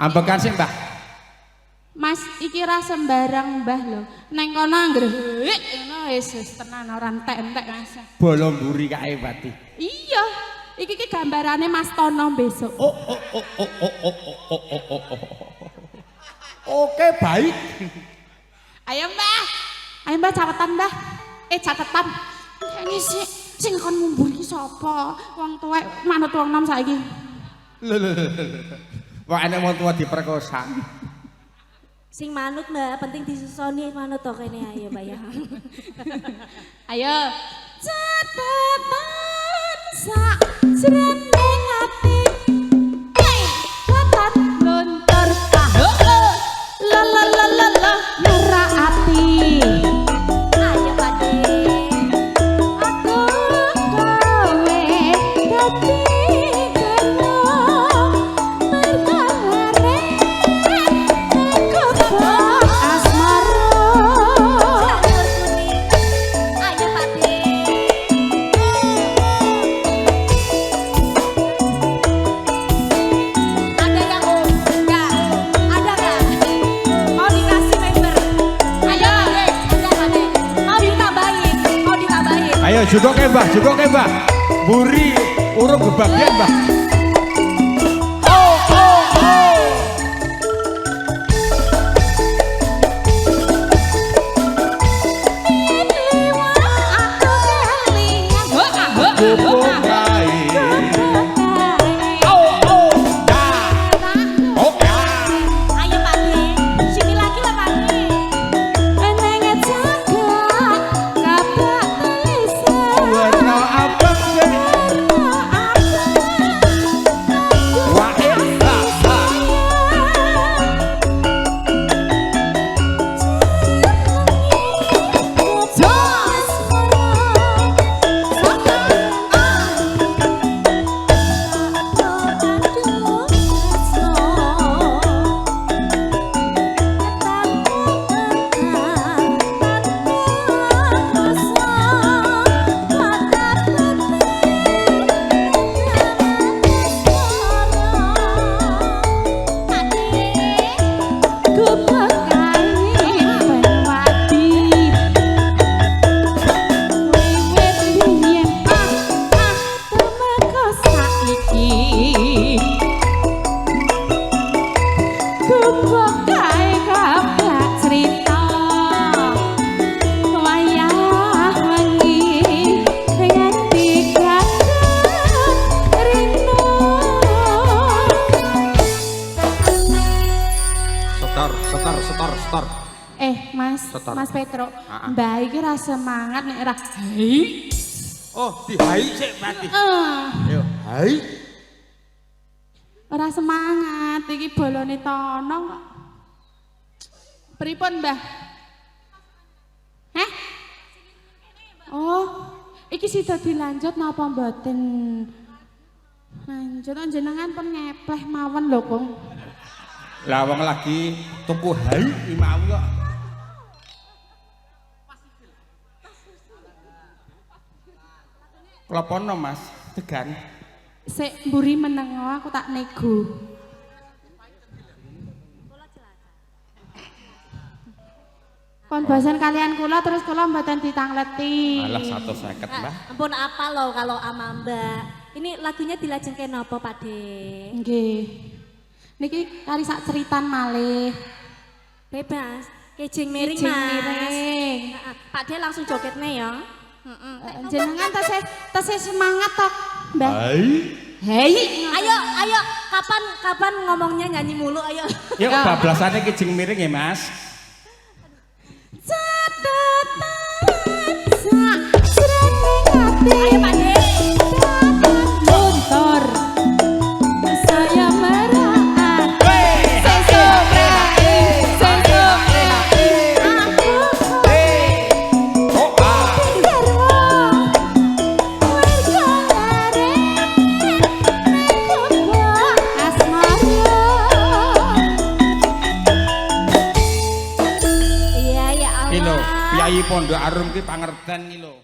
Ambekan sih Mbah. Mas iki ra sembarang Mbah lho. Neng kono anggere ngono wis tenan ora entek-entek Mas. Bolo mburi kae Pati. Iya. Iki gambarane Mas Tono besok. Oke, baik. Ayo Mbah. Ayo Mbah catetan Mbah. Catetan. Ini sing kon ngumbur iki sapa? Wong tuwek manut wong nom saiki. Wah enek wong tua diperkosa. Sing manut Mbak, penting disusoni manut to kene ayo Mbak ya. Ayo. Catatan sak jroning ati. Catat lontor tahu. La la la la la nyera ati. Ayo Pati. Aku kowe dadi Ayo jugok ke Mbah. Buri urung kebagian Mbah. Setor. Mas Petro, Mbak iki ra semangat nek ra. Hai. Oh, dihai sik Pati. Ayo, hai. Ora semangat iki bolone Tono kok. Pripun, Mbah? Heh? Oh, iki sida dilanjut napa mboten? Lanjut jenengan pun ngepleh mawon lho, Kong. Lah wong lagi tuku hai mau kok. Klopono Mas, degan. Sik mburi menengo aku tak nego. Pun bosan kalian kula terus kula mboten ditangleti. Alah 150, Mbah. Ampun apa lo kalau ama Mbak. Ini lagunya dilajengke napa Pak De? Nggih. Niki kari sak ceritan malih. Bebas. Kejing miring Kejing Mas. miring. Nah, Pak De langsung jogetnya ya. Jenengan tesih semangat tok, Mbah. Hai. Hei, Ayo, kapan ngomongnya nyanyi mulu ayo. Yuk bablasane kijing miring ya, Mas. Ayo Pak De. Luntur. Saya merah. Iya ya Iki lho, Allah. Piyayi Pondok Arum ki pangerten iki lho.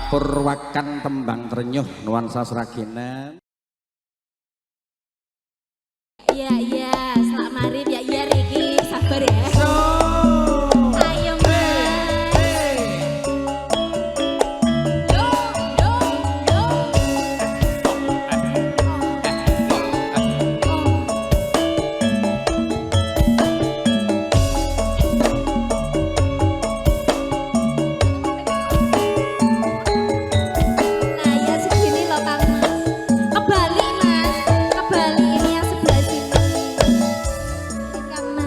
Purwakan tembang trenyuh nuansa sragenan. Iya, iya, selamat marif ya, iya Riki, sabar ya. Ayo Mas. Yo, yo, yo. Nah ya segini loh Kang Mas. Kebalik Mas, kebalik ini yang sebelah sini. Kang Mas.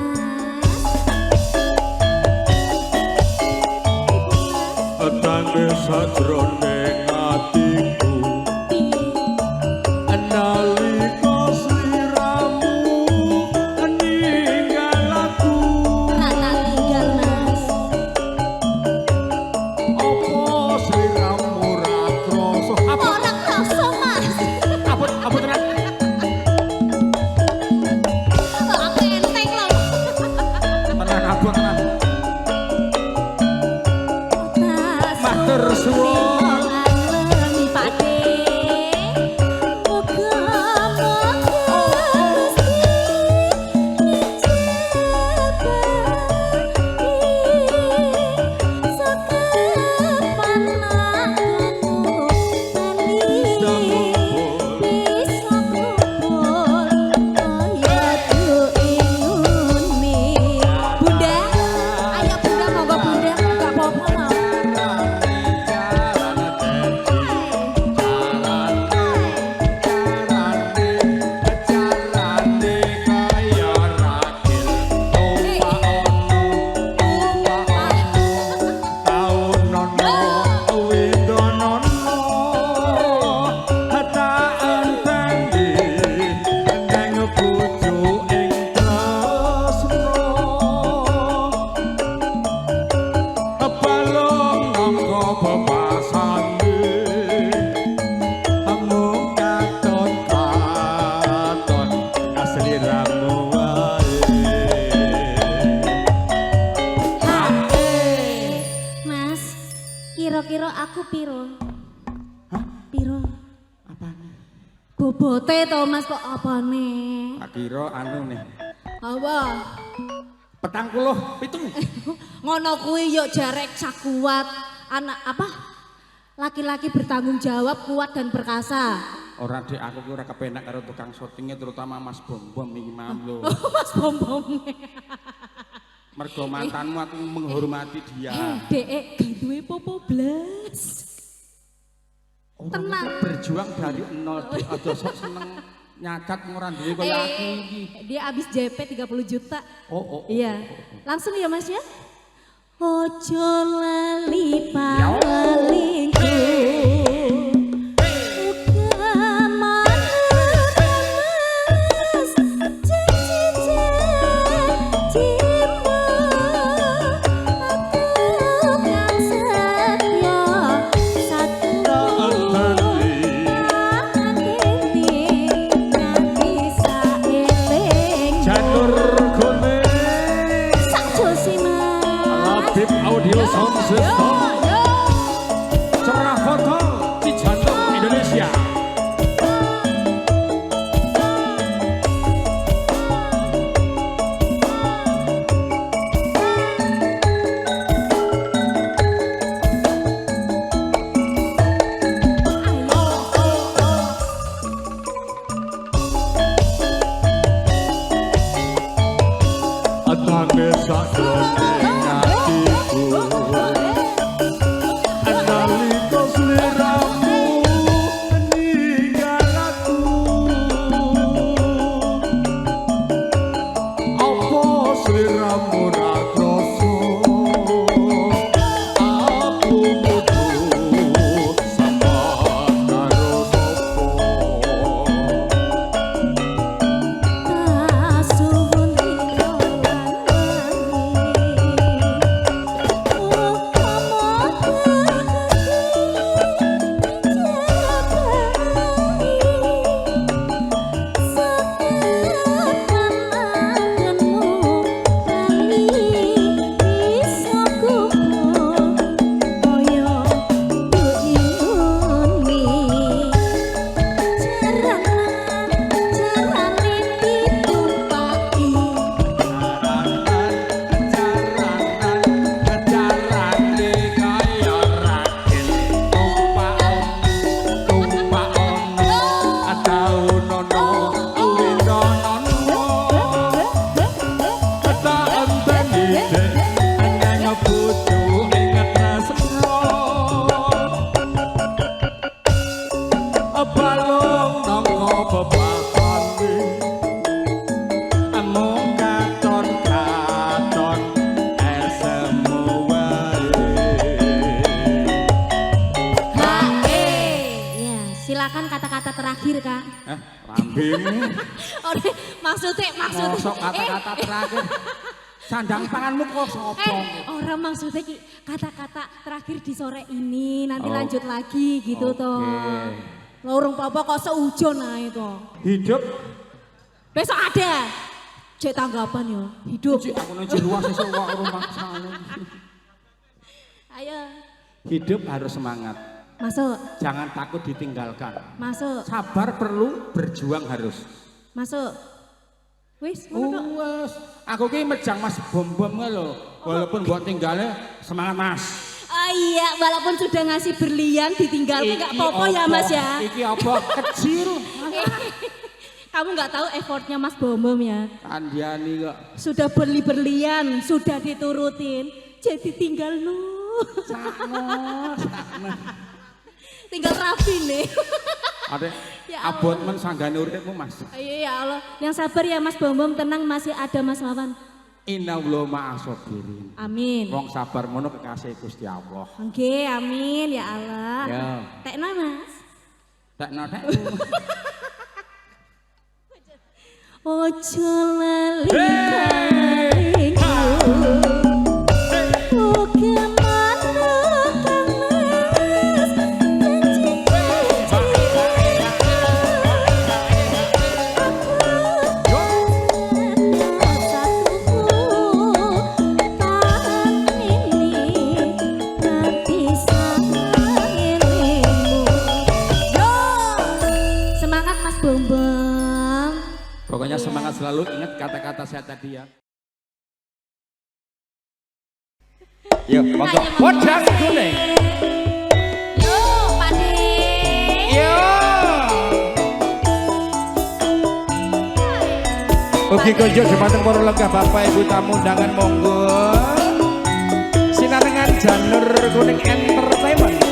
Tangge sajroning atiku nalika sliramu ninggal aku. Rata tinggal Mas. Apa sliramu ra krasa? Ora krasa Mas. Apa tenan? Kok enteng loh. Tenan abot tenan. Matur suwun. Bunda, ayo Bunda monggo Bunda, enggak apa-apa mau. Mas, kira-kira aku piro? Hah? Piro? Apane? Bobote to Mas kok apane? Tak kira anu nih. Apa? 47. Ngono kuwi yo jarek sakuat anak apa? Laki-laki bertanggung jawab, kuat dan perkasa. Ora Dek, aku ki ora kepenak karo tukang syutingnya terutama Mas Bom-bom iki mam lho. Mas bom-bom. Mergo mantanmu aku menghormati dia. Dek, gak duwe popo blas. Tenang. Berjuang dari nol, Dek. Aja sok seneng nyacat ora duwe kaya aku iki. Dia habis JP 30 juta. Oh. Iya. Langsung ya Mas ya. Ojo lali palingku. Audio sound system. Cerah foto di jantung Indonesia. Atane sakjroning atiku nalika sliramu ninggal aku. Apa sliramu ra krasa aku kudu sama karo sapa. Kasuwun ing Lambemu. Ora maksudnya Mosok kata-kata terakhir. Sandang tanganmu kok sopo? Orang maksudnya kata-kata terakhir di sore ini nanti lanjut lagi gitu toh. Lorong papa kok seujon ae toh. Hidup Besok ada. Cek tanggapan ya. Hidup. aku nang jero sesuk kok rumah sana. Ayo. Hidup harus semangat. Masuk. Jangan takut ditinggalkan. Masuk. Sabar perlu, berjuang harus. Masuk. Wis, ngono tok. Wes, aku ki mejang Mas Bom-bom lho. Walaupun buat tinggalnya semangat Mas. Oh iya, walaupun sudah ngasih berlian ditinggalkan enggak apa-apa ya Mas ya. Iki apa kecil. Kamu nggak tahu effortnya Mas Bom ya. Andiani kok. Sudah beli berlian, sudah diturutin, jadi tinggal Sakno. tinggal rapi nih. Adek, Ya abot men sanggane uripmu Mas. Iya ya Allah, yang sabar ya Mas Bom, tenang masih ada Mas Wawan. Innallaha ma'as-sabirin. Amin. Wong sabar mono kekasih Gusti Allah. Oke, amin ya Allah. Ya. Tekno Mas. Tekno. Ojo lali kaliku. Oh kemana kang mas janji semangat Mas Bombong. Pokoknya semangat selalu, ingat kata-kata saya tadi ya. Yuk, monggo. Podang kuning. Yo, Pak De. Yo. Ugi kunjuk dumateng para lenggah Bapak Ibu tamu undangan monggo. Sinarengan Janur Kuning Entertainment.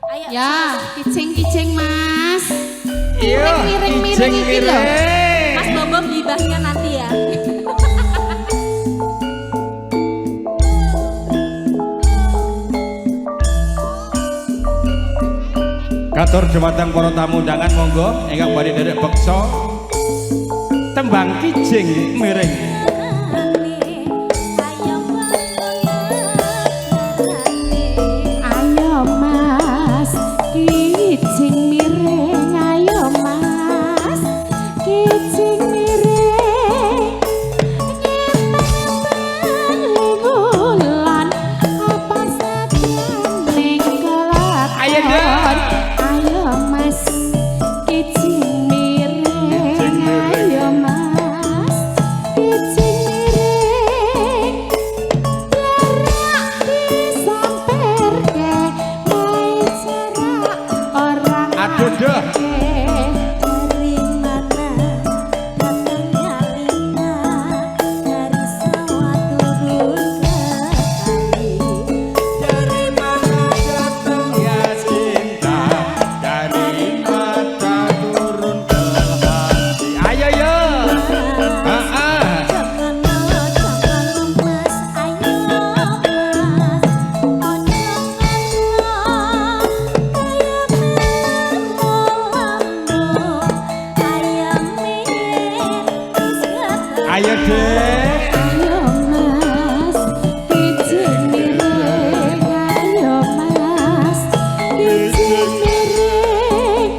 Ayo. Ya, kicing-kicing Mas. Iya, Miring-miring iki lho. Mas Bombom dibahaskan nanti ya. Katur dumateng para tamu undangan monggo ingkang badhe nderek beksa tembang kijing miring. Ayo Mas, kijing miring. Ayo Mas, kijing miring. Nyempel bulan apa sajan ning kelakon. Ayo dong. Ayo Mas, kijing miring. Ayo Mas, kijing miring. Jarak disamperke wae jarak orang Aduh dah. Dari mana datangnya Lina dari sawah turun ke kali. Dari mana datangnya cinta, dari mata turun ke hati. Ayo yo. Jangan mas, ayo mas, Ayo deh. Ayo Mas, kijing miring. Ayo Mas, kijing miring.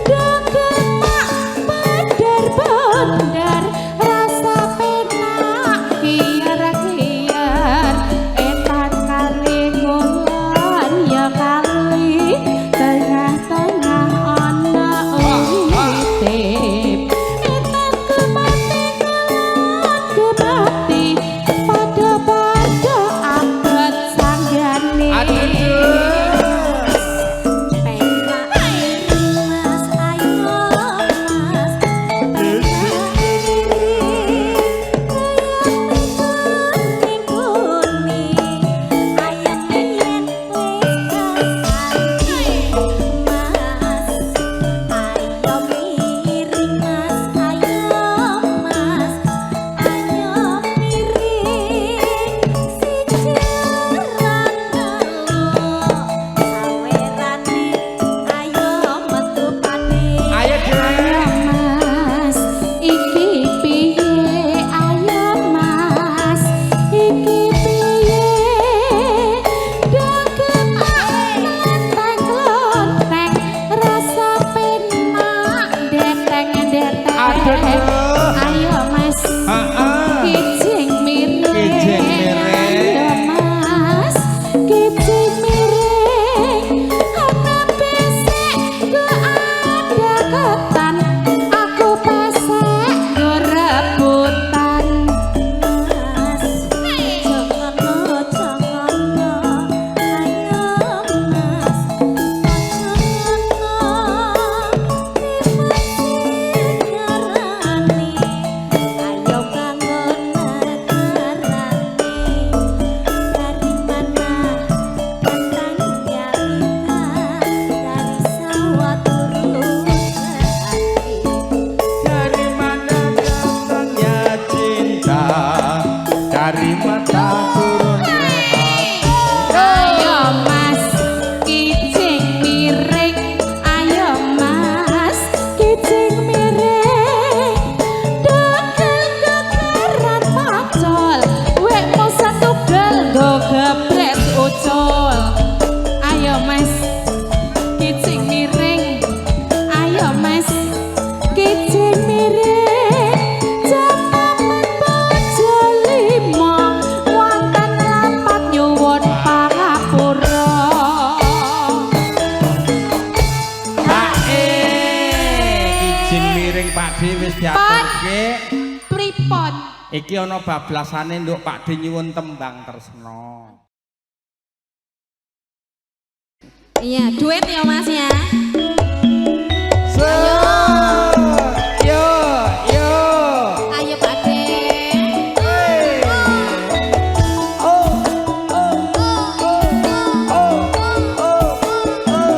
Dogemak bandar-bandar rasa penak kiar-kiar. Etan kali kulon ya kali tengah-tengah ana uitip. Etan kemati kebakti pada-pada abad sanggane. Ayo deh. Mas, iki piye? Ayo Mas, iki piye? Dogemak lonteng-lonteng rasa penak deteng-deteng. Ayo Mas, kijing miring. Kijing miring. Ayo Mas, kijing miring. Ana besek go ada ketan, aku pesek go rebutan. Dari mana datangnya cinta, dari mata turun ke hati. Ayo Mas, kijing miring. Ayo Mas, kijing miring. Dogel-dogelan pacul, wek musa tugel go gebres ucul. Ayo Mas, kijing miring. Ayo Mas, kijing miring. Jamaman bojo lima, wonten lapat nyuwun pangapura. Kijing miring Pak D wis diaturke. Pripun? Iki ana bablasane nduk Pak D nyuwun tembang tresna. Iya, duet ya Mas ya. Yo, yo. Ayo Pak De. Oh, oh, oh, oh, oh, oh, oh.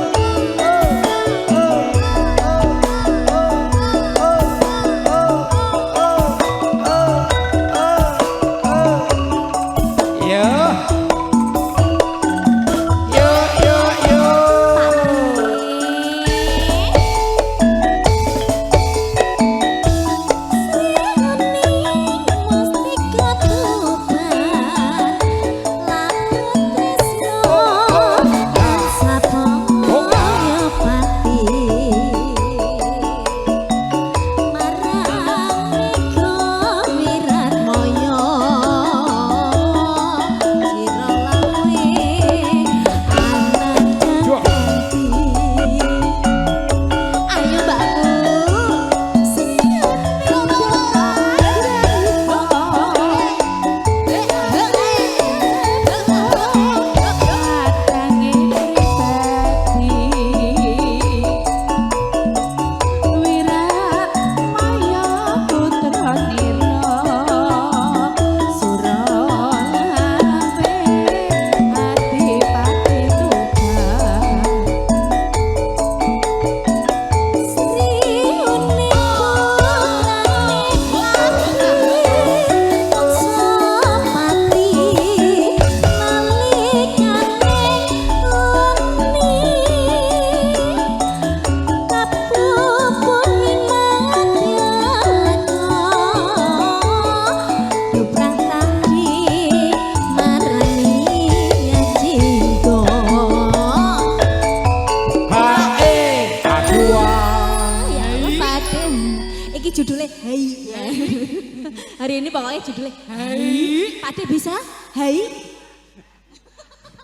ini pokoknya judulnya Hai. Pakde bisa? Hai.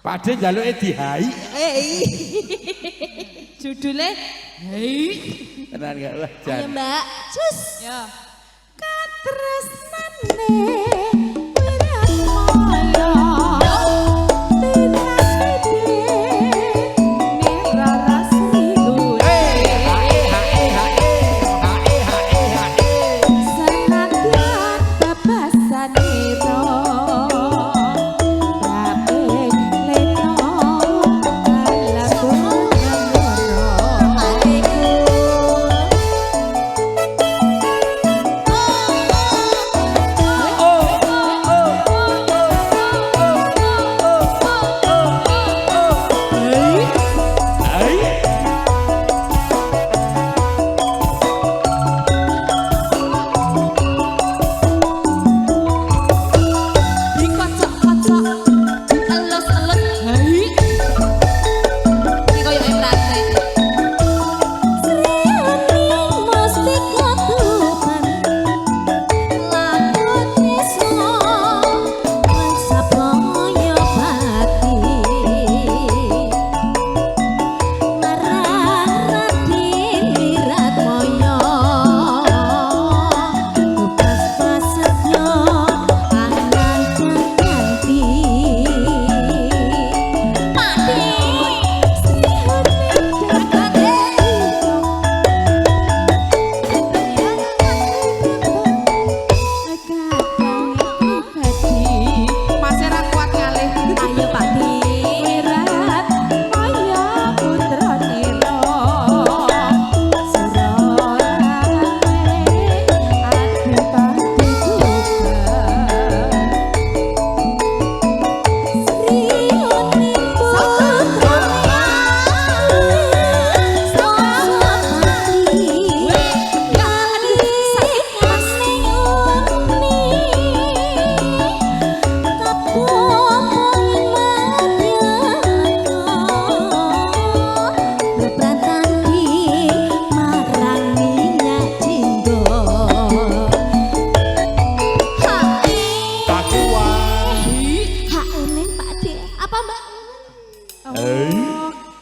Pakde njaluke dihai. Judulnya Hei. Tenan gak lah Ayo jan. Mbak. Cus. Ya. Katresnane wiratmaya tinaside nirarasri senadyan babasanira tapi leno alaku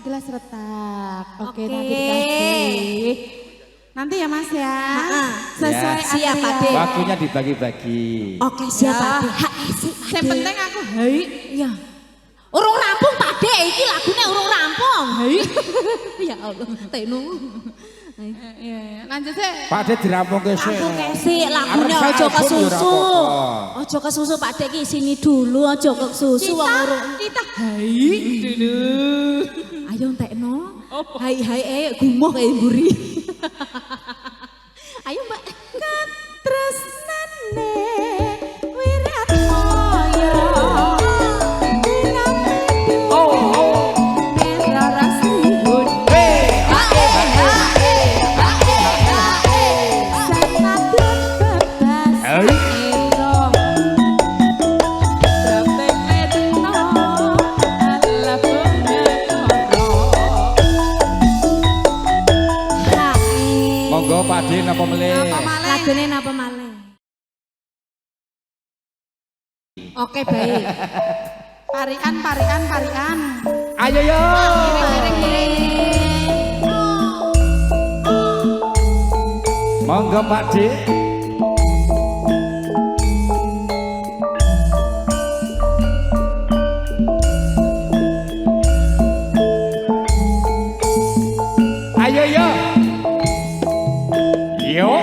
gelas retak. Oke, nanti dikasih. Nanti ya Mas ya. Sesuai Ya. Siap, antrian. Pakde. Waktunya dibagi-bagi. Oke, siap Ya. Pakde. Hak sih Yang Pakde. penting aku hei. Iya. Urung rampung Pakde, iki lagune urung rampung. Hei. Ya Allah, tenu. Iya, lanjut sih. Pakde dirampung ke sik. Rampung kesik lagune Arep ojo sak ke album ya ora susu. apa-apa. Ojo ke susu Pakde iki sini dulu, ojo ke susu wong urung. Kita hei dulu. Ayo entekno. Hai gumoh kayak mburi. Ayo Mbak. Katresnane wiratmaya. Monggo Pakde napa melih? Lagune napa malih? Oke, baik. Parian. Ayo yo. Monggo Pakde. Ayo yo. Yo.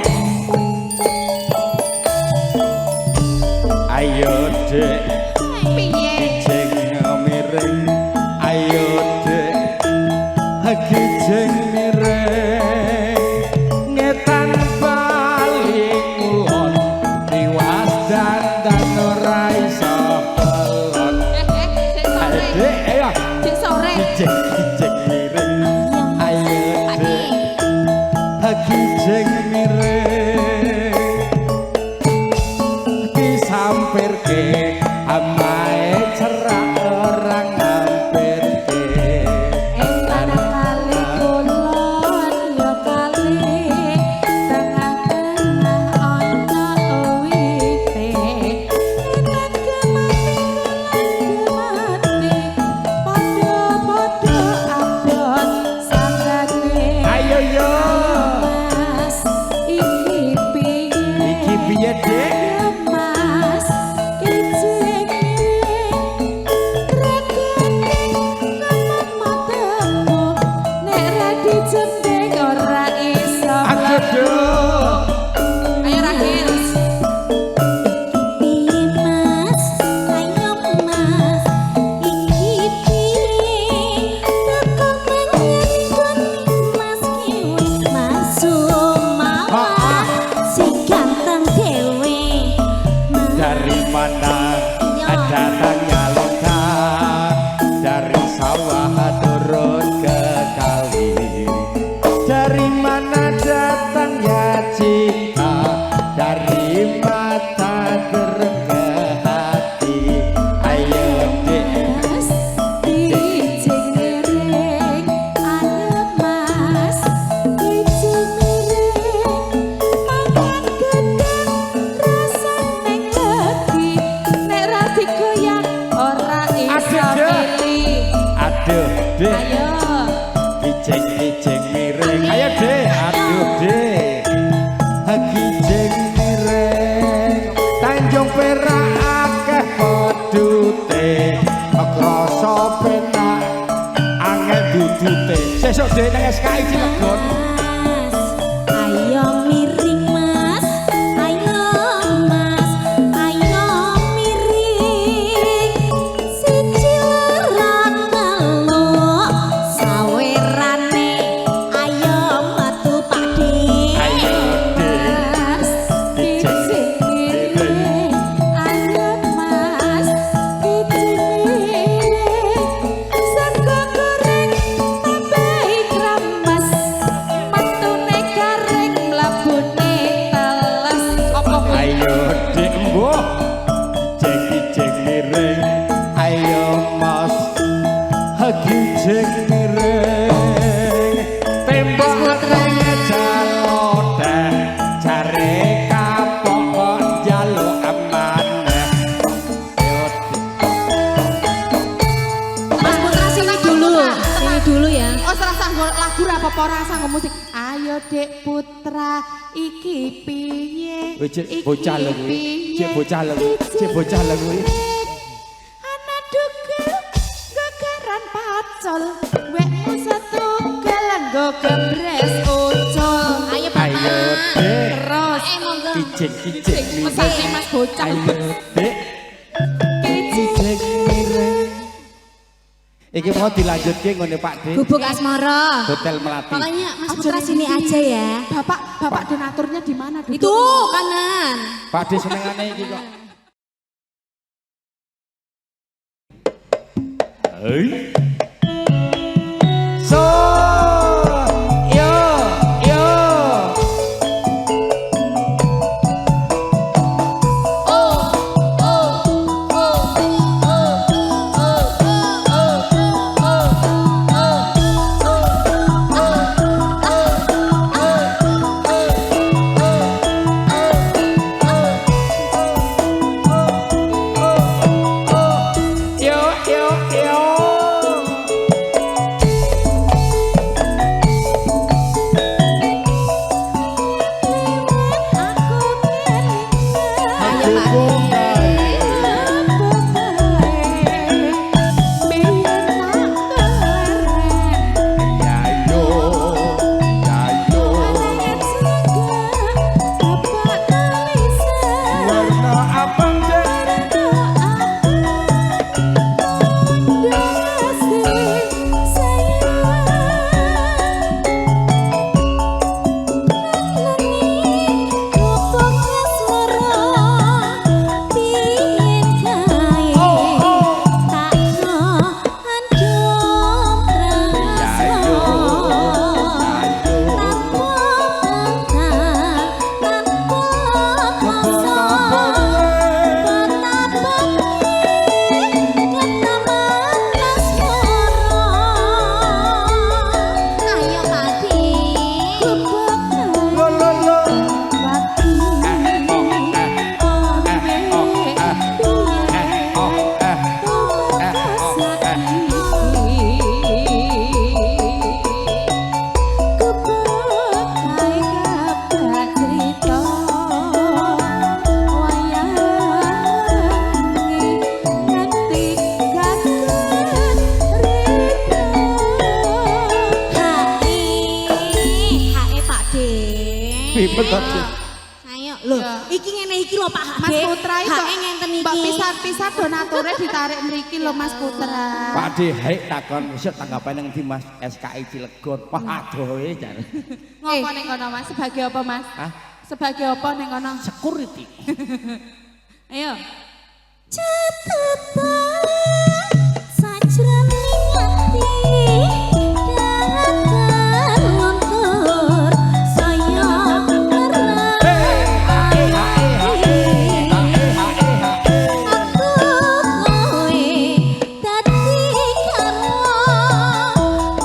Ayo dek. Piye? Kijing miring. Ayo dek. Kijing miring. Ngetan paling ulon. Tiwas dandan ora iso pelon. Sing sore. Dek ayo. Sing sore. Kijing miring. Ayo dek. Kijing miring. Disampirke amae cerak orang ngampirke. Entar kali kula besok dhewe nang SKI Cilegon. Ayo miring mas, ayo mas, ayo miring. Siji lara ngeluk sawerane. Ayo metu pakde. Ayo mas, kijing miring. Ayo mas, kijing miring. Sego goreng tambah kramas. Metune garing mlabune teles. Apa kuwi? Ayo dik mbuh jeng miring ayo mas hagi jeng miring tembak jalodeh jare kapok jaluk amanah. Mas Putra sini dulu ya. Oh serasa nggo lagu ra apa-apa ora sanggo musik. Ayo Dek Putra iki piye? Wih, Cik, Iki bocah lho kuwi. piye? Cik bocah lho kuwi. Cik bocah lho kuwi. Ana dugel gegaran pacul. Wekmu setunggal nggo gembres ucul. Ayo Bapak. Ayo Dek Terus Monggo. kijing mesane Mas bocah. ayo Dek kijing miring. Iki mau dilanjutke ngene Pak Dik. Gubuk Asmara. Hotel Melati. Pokoknya Mas Putra sini aja ya. Bapak donaturnya di mana? Duduk. Itu kanan. Pak Dik senengane iki kok. Hei. So, yo, yo. Yo, yo, yo. Ayo Pak. Yayo, yayo. Warna abang Dek. Ayo Padi. Lo lo lo. Hae Pak De. Pipet tadi. Ayo lho, Ya. iki ngene iki lho Pak Mas De. Putra itu Hae ngenten iki. Mbak pisah-pisah donaturnya ditarik mriki lho Mas Putra. Pak Dik, hei takon isuk tanggapan yang di Mas SKI Cilegon. Wah, aduh jan. Ngopo ning kono Mas? Sebagai apa Mas? Hah? Sebagai apa ning kono? Security. Ayo. Catatan sajroning ati dangan luntur saya merah. Aku kowe dadi karwa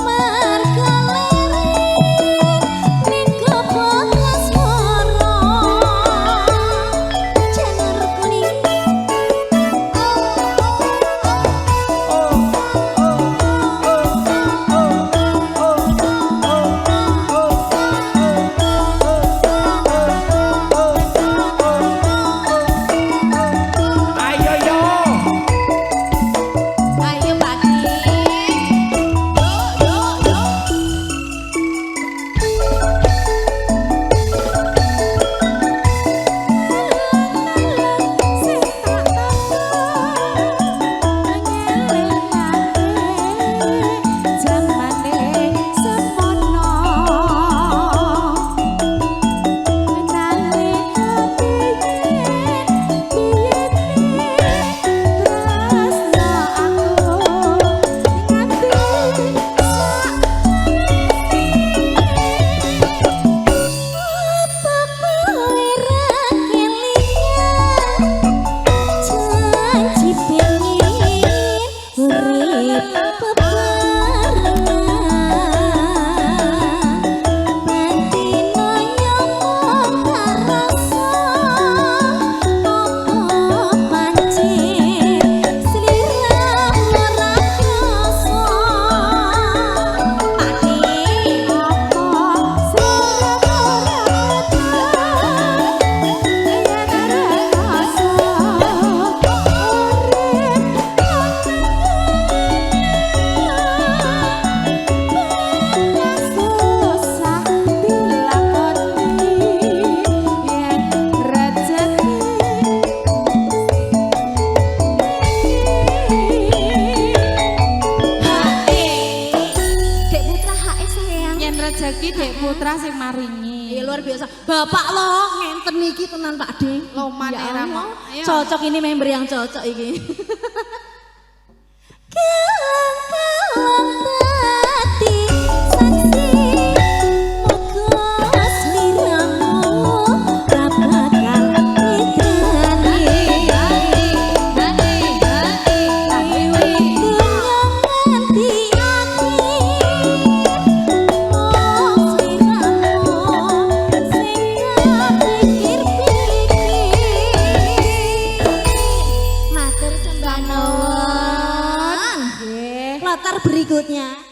mergalerin ning gobok asmara janur kuning. rezeki Dek Putra sing maringi. Luar biasa. Bapak lo ngenten iki tenan Pak De. Loman Ya era Allah. mau. Ayo. Cocok ini member yang cocok iki. Kelang-kelang hati saksi moga sliramu ra bakal mitrani. Matur sembah nuwun. Latar berikutnya